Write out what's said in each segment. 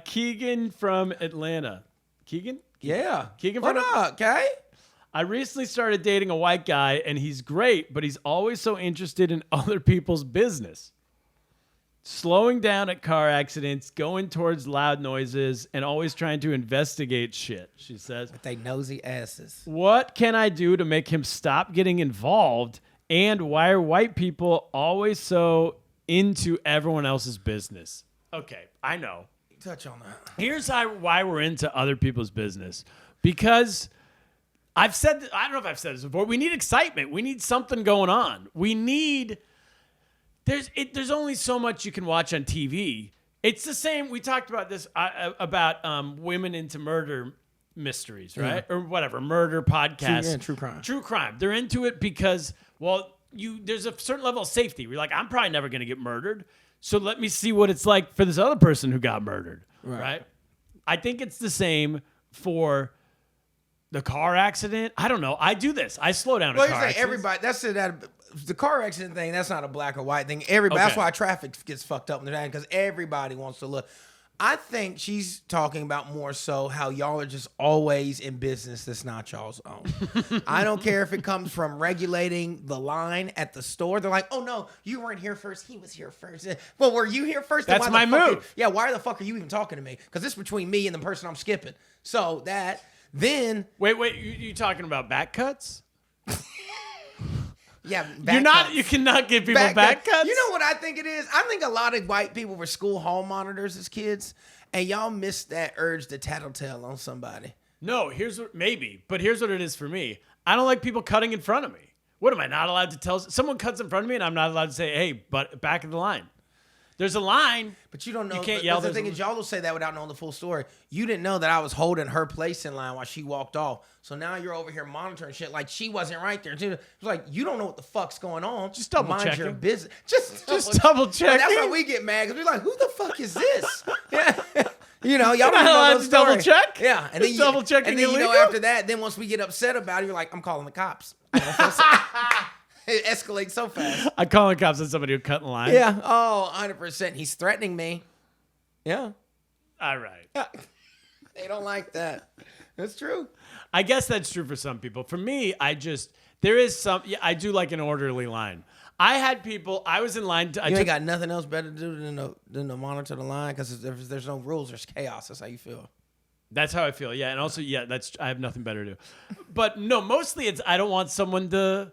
Keegan from Atlanta. Keegan? Yeah. Keegan What from up, okay? I recently started dating a white guy, and he's great, but he's always so interested in other people's business. Slowing down at car accidents, going towards loud noises, and always trying to investigate shit, she says. With they nosy asses. What can I do to make him stop getting involved? And why are white people always so into everyone else's business? Okay, I know. Touch on that. Here's why we're into other people's business. Because I don't know if I've said this before, we need excitement. We need something going on. There's only so much you can watch on TV. It's the same. We talked about this about women into murder mysteries, right? Yeah. Or whatever, murder podcasts. True crime. True crime. They're into it because, there's a certain level of safety. You're like, I'm probably never going to get murdered, so let me see what it's like for this other person who got murdered, right? I think it's the same for the car accident. I don't know. I do this. I slow down. Well, you say everybody. That's the car accident thing. That's not a black or white thing. Everybody. Okay. That's why traffic gets fucked up in the day because everybody wants to look. I think she's talking about more so how y'all are just always in business that's not y'all's own. I don't care if it comes from regulating the line at the store. They're like, oh no, you weren't here first. He was here first. Well, were you here first? That's my move. Yeah, why the fuck are you even talking to me? Because it's between me and the person I'm skipping. So that, then. Wait, you talking about back cuts? Yeah, you cannot give people back cuts. You know what I think it is? I think a lot of white people were school hall monitors as kids, and y'all missed that urge to tattletale on somebody. No, here's what it is for me. I don't like people cutting in front of me. What am I not allowed to tell? Someone cuts in front of me, and I'm not allowed to say, "Hey, but back of the line." There's a line. But you don't know. You can't yell. The thing is, y'all will say that without knowing the full story. You didn't know that I was holding her place in line while she walked off. So now you're over here monitoring shit like she wasn't right there. It's like, you don't know what the fuck's going on. Just double Mind checking. your business. Just double checking. That's why we get mad because we're like, who the fuck is this? Yeah. You know, y'all You're not don't know allowed those to double stories. check? Yeah. And Just double checking And then illegal? after that, then once we get upset about it, you're like, I'm calling the cops. It escalates so fast. I call the cops on somebody who cut in line. Yeah. Oh, 100%. He's threatening me. Yeah. All right. They don't like that. That's true. I guess that's true for some people. For me, I do like an orderly line. I had people, I was in line. You ain't got nothing else better to do than to monitor the line because if there's no rules, there's chaos. That's how you feel. That's how I feel. Yeah. And also, I have nothing better to do. But no, mostly I don't want someone to.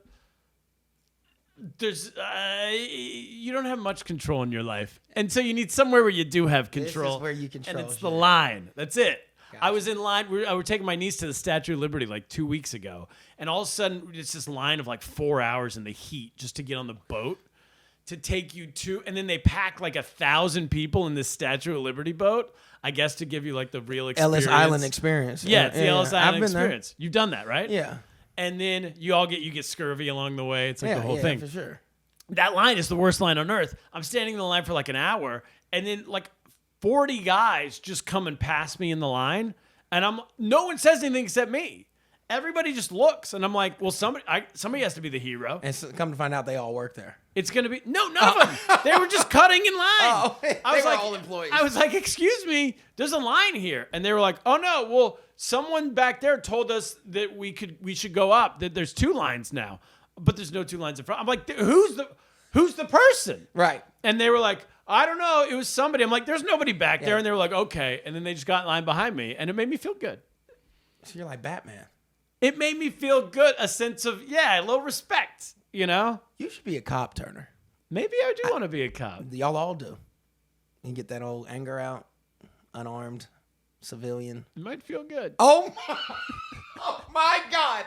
You don't have much control in your life, and so you need somewhere where you do have control. This is where you control. And it's the line. That's it. Gotcha. I was in line. We were taking my niece to the Statue of Liberty like 2 weeks ago, and all of a sudden it's this line of like 4 hours in the heat just to get on the boat to take you to, and then they pack like 1,000 people in this Statue of Liberty boat. I guess to give you like the real experience. Ellis Island experience. Yeah, it's the Ellis Island I've been experience. There. You've done that, right? Yeah. And then you get scurvy along the way. It's like the whole thing. For sure. That line is the worst line on earth. I'm standing in the line for like an hour, and then like 40 guys just come and pass me in the line, and no one says anything except me. Everybody just looks, and I'm like, well, somebody has to be the hero. And so, come to find out, they all work there. It's gonna be none of them. They were just cutting in line. Oh, I was were like, all employees. I was like, excuse me, there's a line here, and they were like, oh no, well, someone back there told us that we should go up. That there's 2 lines now, but there's no 2 lines in front. I'm like, who's the person? Right. And they were like, I don't know, it was somebody. I'm like, there's nobody back there, and they were like, okay, and then they just got in line behind me, and it made me feel good. So you're like Batman. It made me feel good, a sense of a little respect, you know. You should be a cop, Turner. Maybe I do want to be a cop. Y'all all do. And get that old anger out, unarmed, civilian. It might feel good. Oh my God.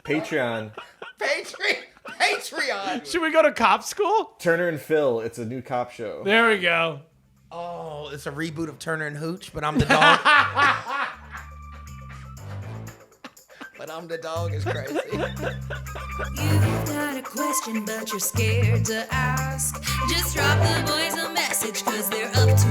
Patreon. Patreon. Should we go to cop school? Turner and Phil. It's a new cop show. There we go. Oh, it's a reboot of Turner and Hooch, but I'm the dog. But I'm the dog is crazy. You've got a question, but you're scared to ask. Just drop the boys a message, 'cause they're up to